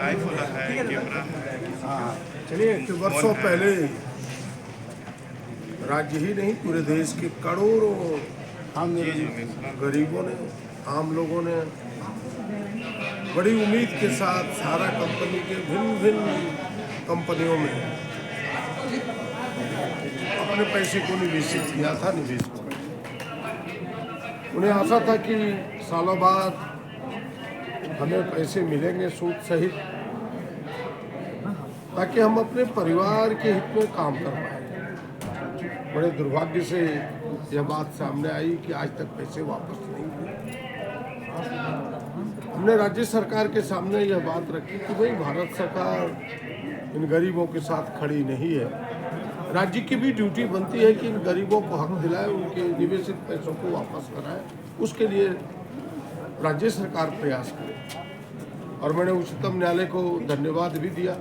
Live हो रहा है कैमरा। चलिए वर्षों पहले राज्य ही नहीं पूरे देश के करोड़ों गरीबों ने, आम लोगों ने बड़ी उम्मीद के साथ सारा कंपनी के भिन्न भिन्न कंपनियों में अपने पैसे को निवेशित किया था। निवेशकों उन्हें आशा था कि सालों बाद हमें पैसे मिलेंगे सूद सहित, ताकि हम अपने परिवार के हित में काम कर पाए। बड़े दुर्भाग्य से यह बात सामने आई कि आज तक पैसे वापस नहीं हुए। हमने राज्य सरकार के सामने यह बात रखी कि भाई भारत सरकार इन गरीबों के साथ खड़ी नहीं है। राज्य की भी ड्यूटी बनती है कि इन गरीबों को हक दिलाए, उनके निवेशित पैसों को वापस कराए। उसके लिए राज्य सरकार प्रयास करे। और मैंने उच्चतम न्यायालय को धन्यवाद भी दिया।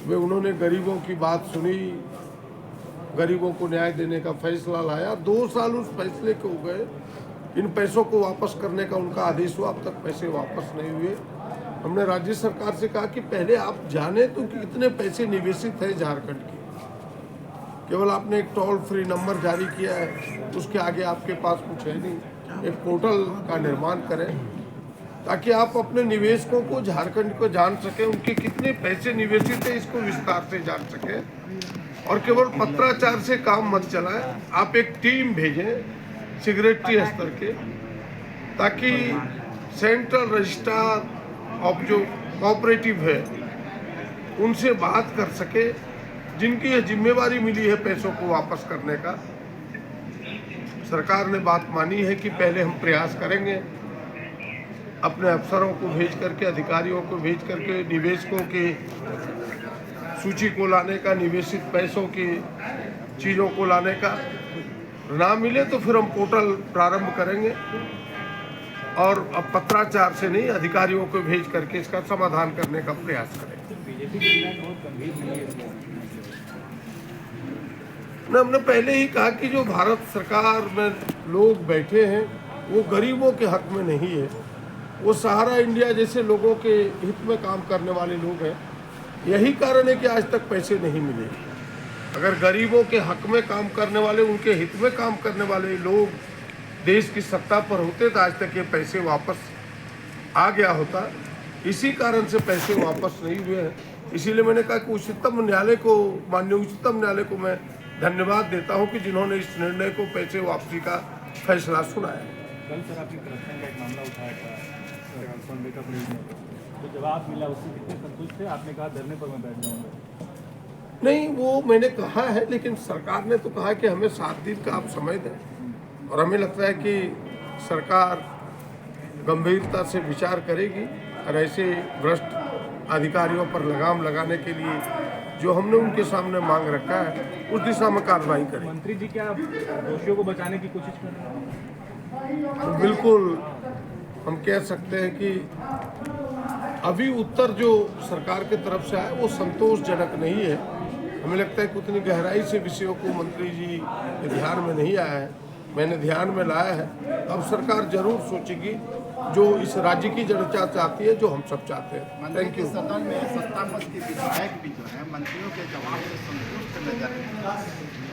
वे उन्होंने गरीबों की बात सुनी, गरीबों को न्याय देने का फैसला लाया। 2 साल उस फैसले को हो गए, इन पैसों को वापस करने का उनका आदेश हुआ, अब तक पैसे वापस नहीं हुए। हमने राज्य सरकार से कहा कि पहले आप जाने तो कि कितने पैसे निवेशित है झारखंड के। केवल आपने एक टोल फ्री नंबर जारी किया है, उसके आगे आपके पास कुछ है नहीं। एक पोर्टल का निर्माण करें ताकि आप अपने निवेशकों को, झारखंड को जान सकें, उनके कितने पैसे निवेशित है इसको विस्तार से जान सकें। और केवल पत्राचार से काम मत चलाएं, आप एक टीम भेजें सेक्रेटरी स्तर के, ताकि सेंट्रल रजिस्ट्रार ऑफ जो कोऑपरेटिव है उनसे बात कर सके, जिनकी यह जिम्मेवारी मिली है पैसों को वापस करने का। सरकार ने बात मानी है कि पहले हम प्रयास करेंगे अपने अफसरों को भेज करके, अधिकारियों को भेज करके निवेशकों के सूची को लाने का, निवेशित पैसों की चीज़ों को लाने का। ना मिले तो फिर हम पोर्टल प्रारंभ करेंगे और अब पत्राचार से नहीं, अधिकारियों को भेज करके इसका समाधान करने का प्रयास करेंगे। हमने पहले ही कहा कि जो भारत सरकार में लोग बैठे हैं वो गरीबों के हक में नहीं है, वो सहारा इंडिया जैसे लोगों के हित में काम करने वाले लोग हैं। यही कारण है कि आज तक पैसे नहीं मिले। अगर गरीबों के हक में काम करने वाले, उनके हित में काम करने वाले लोग देश की सत्ता पर होते तो आज तक ये पैसे वापस आ गया होता। इसी कारण से पैसे वापस नहीं हुए हैं। इसीलिए मैंने कहा कि उच्चतम न्यायालय को, माननीय उच्चतम न्यायालय को मैं धन्यवाद देता हूं कि जिन्होंने इस निर्णय को, पैसे वापसी का फैसला सुनाया। कल सर आपकी करप्शन का एक मामला उठाया था संडे का प्रेस में, तो जवाब मिला, उससे कितने संतुष्ट थे? आपने कहा धरने पर मैं बैठ जाऊँगा। नहीं, वो मैंने कहा है, लेकिन सरकार ने तो कहा कि हमें 7 दिन का आप समय दें। और हमें लगता है कि सरकार गंभीरता से विचार करेगी और ऐसे भ्रष्ट अधिकारियों पर लगाम लगाने के लिए जो हमने उनके सामने मांग रखा है उस दिशा में कार्रवाई करें। मंत्री जी क्या दोषियों को बचाने की कोशिश कर रहे हैं? तो बिल्कुल हम कह सकते हैं कि अभी उत्तर जो सरकार की तरफ से आया वो संतोषजनक नहीं है। हमें लगता है कि उतनी गहराई से विषयों को मंत्री जी के ध्यान में नहीं आया है, मैंने ध्यान में लाया है। अब सरकार जरूर सोचेगी जो इस राज्य की जनता चाहती है, जो हम सब चाहते हैं। Thank you. सदन में सत्तापक्ष के विधायक भी जो है मंत्रियों के जवाब से संतुष्ट नजर नहीं,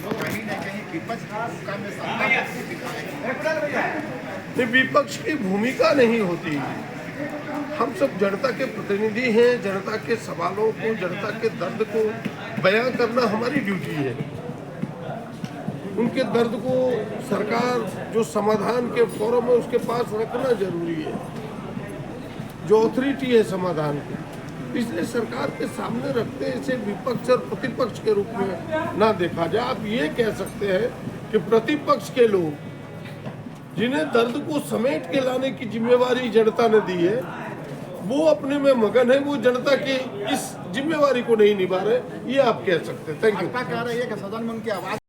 तो कहीं न कहीं विपक्ष की भूमिका में सत्तापक्ष के विधायक विपक्ष की भूमिका नहीं होती। हम सब जनता के प्रतिनिधि हैं। जनता के सवालों को, जनता के दर्द को बयां करना हमारी ड्यूटी है। उनके दर्द को सरकार जो समाधान के फोरम है उसके पास रखना जरूरी है, जो अथॉरिटी है समाधान की। इसलिए सरकार के सामने रखते इसे विपक्ष और प्रतिपक्ष के रूप में ना देखा जाए। आप ये कह सकते हैं कि प्रतिपक्ष के लोग जिन्हें दर्द को समेट के लाने की जिम्मेवारी जनता ने दी है, वो अपने में मगन है, वो जनता के इस जिम्मेवारी को नहीं निभा रहे, ये आप कह सकते हैं। Thank you. कह रही है कि सदन में उनकी आवाज